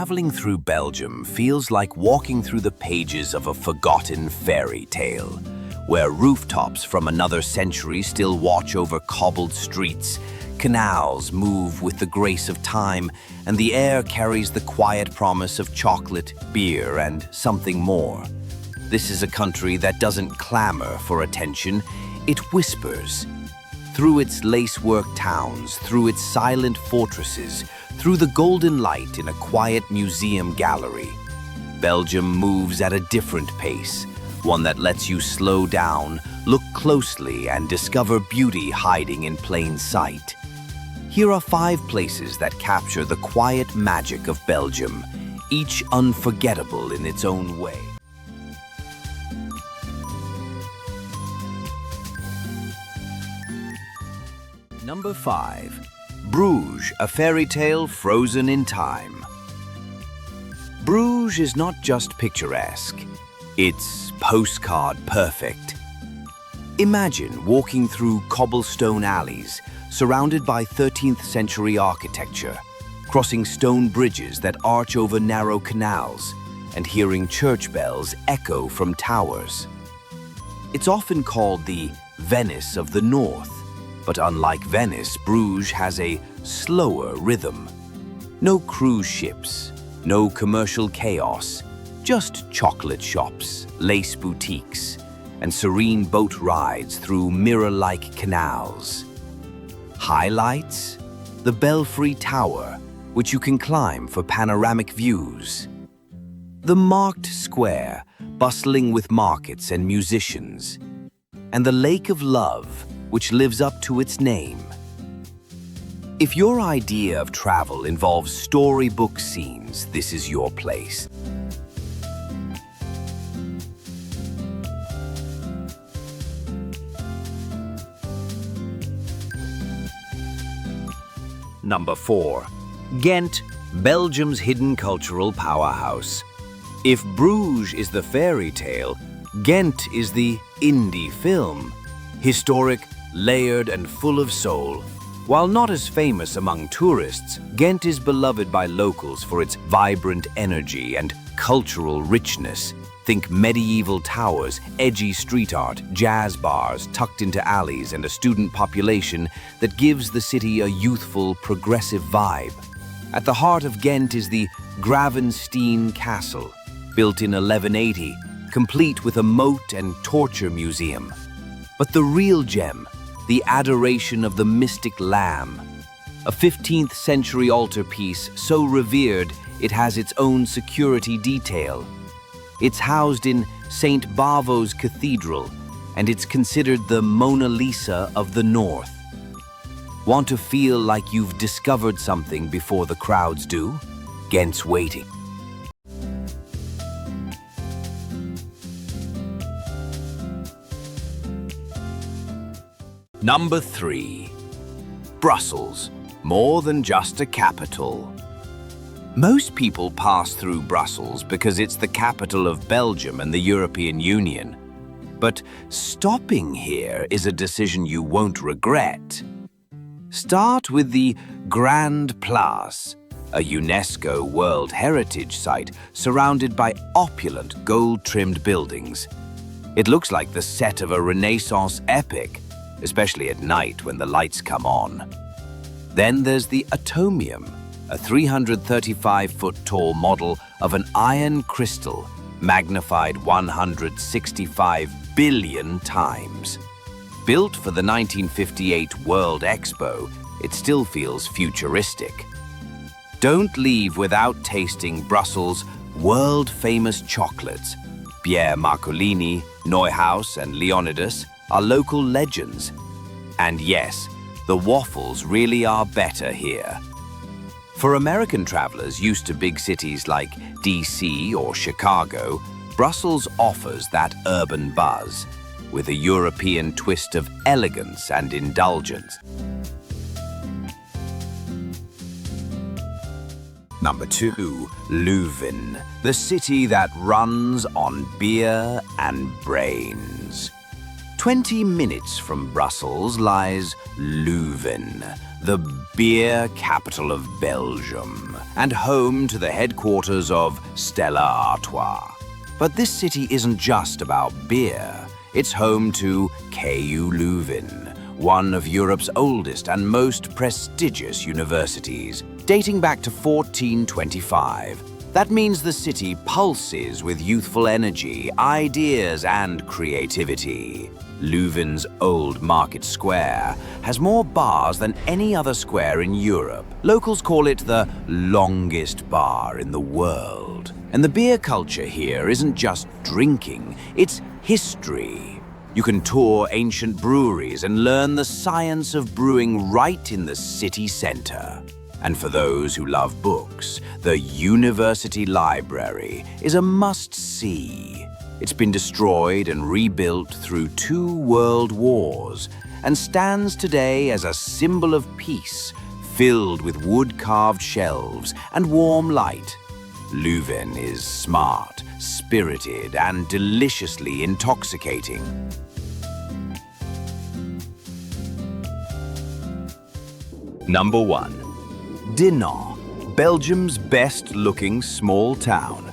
traveling through Belgium feels like walking through the pages of a forgotten fairy tale, where rooftops from another century still watch over cobbled streets, canals move with the grace of time, and the air carries the quiet promise of chocolate, beer, and something more. This is a country that doesn't clamor for attention, it whispers. Through its lacework towns, through its silent fortresses, through the golden light in a quiet museum gallery, Belgium moves at a different pace, one that lets you slow down, look closely, and discover beauty hiding in plain sight. Here are 5 places that capture the quiet magic of Belgium, each unforgettable in its own way. Number 5. Bruges, a fairy tale frozen in time. Bruges is not just picturesque, it's postcard perfect. Imagine walking through cobblestone alleys, surrounded by 13th century architecture, crossing stone bridges that arch over narrow canals, and hearing church bells echo from towers. It's often called the Venice of the North, but unlike Venice, Bruges has a slower rhythm. No cruise ships, no commercial chaos, just chocolate shops, lace boutiques, and serene boat rides through mirror-like canals. Highlights? The Belfry Tower, which you can climb for panoramic views. The marked square, bustling with markets and musicians. And the Lake of Love, which lives up to its name. If your idea of travel involves storybook scenes, this is your place. Number 4. Ghent, Belgium's hidden cultural powerhouse. If Bruges is the fairy tale, Ghent is the indie film. Historic, layered, and full of soul. While not as famous among tourists, Ghent is beloved by locals for its vibrant energy and cultural richness. Think medieval towers, edgy street art, jazz bars tucked into alleys, and a student population that gives the city a youthful, progressive vibe. At the heart of Ghent is the Gravenstein Castle, built in 1180, complete with a moat and torture museum. But the real gem, the Adoration of the Mystic Lamb, a 15th century altarpiece so revered it has its own security detail. It's housed in St. Bavo's Cathedral, and it's considered the Mona Lisa of the North. Want to feel like you've discovered something before the crowds do? Ghent's waiting. Number 3. Brussels, more than just a capital. Most people pass through Brussels because it's the capital of Belgium and the European Union. But stopping here is a decision you won't regret. Start with the Grand Place, a UNESCO World Heritage Site surrounded by opulent gold-trimmed buildings. It looks like the set of a Renaissance epic, especially at night when the lights come on. Then there's the Atomium, a 335-foot-tall model of an iron crystal magnified 165 billion times. Built for the 1958 World Expo, it still feels futuristic. Don't leave without tasting Brussels' world-famous chocolates. Pierre Marcolini, Neuhaus, and Leonidas are local legends. And yes, the waffles really are better here. For American travelers used to big cities like DC or Chicago, Brussels offers that urban buzz, with a European twist of elegance and indulgence. Number 2, Leuven, the city that runs on beer and brains. 20 minutes from Brussels lies Leuven, the beer capital of Belgium, and home to the headquarters of Stella Artois. But this city isn't just about beer. It's home to KU Leuven, one of Europe's oldest and most prestigious universities, dating back to 1425. That means the city pulses with youthful energy, ideas, and creativity. Leuven's old market square has more bars than any other square in Europe. Locals call it the longest bar in the world. And the beer culture here isn't just drinking, it's history. You can tour ancient breweries and learn the science of brewing right in the city center. And for those who love books, the University Library is a must-see. It's been destroyed and rebuilt through 2 world wars and stands today as a symbol of peace, filled with wood-carved shelves and warm light. Leuven is smart, spirited, and deliciously intoxicating. Number 1. Dinant, Belgium's best-looking small town.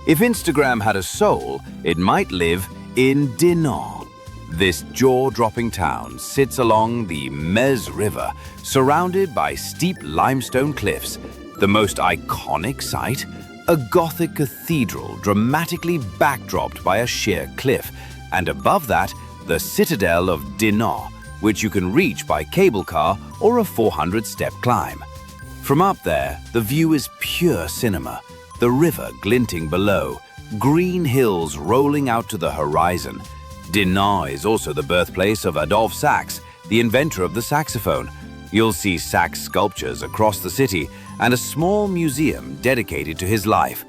If Instagram had a soul, it might live in Dinant. This jaw-dropping town sits along the Meuse River, surrounded by steep limestone cliffs. The most iconic sight? A Gothic cathedral dramatically backdropped by a sheer cliff, and above that, the citadel of Dinant, which you can reach by cable car or a 400-step climb. From up there, the view is pure cinema. The river glinting below, green hills rolling out to the horizon. Dinant is also the birthplace of Adolphe Sax, the inventor of the saxophone. You'll see Sax sculptures across the city and a small museum dedicated to his life.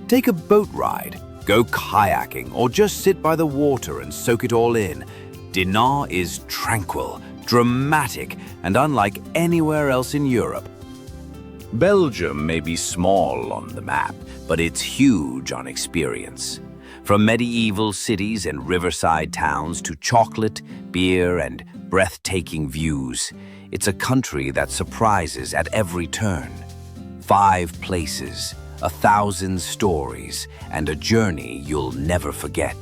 Take a boat ride, go kayaking, or just sit by the water and soak it all in. Dinant is tranquil, dramatic, and unlike anywhere else in Europe. Belgium may be small on the map, but it's huge on experience. From medieval cities and riverside towns to chocolate, beer, and breathtaking views, it's a country that surprises at every turn. 5 places, 1,000 stories, and a journey you'll never forget.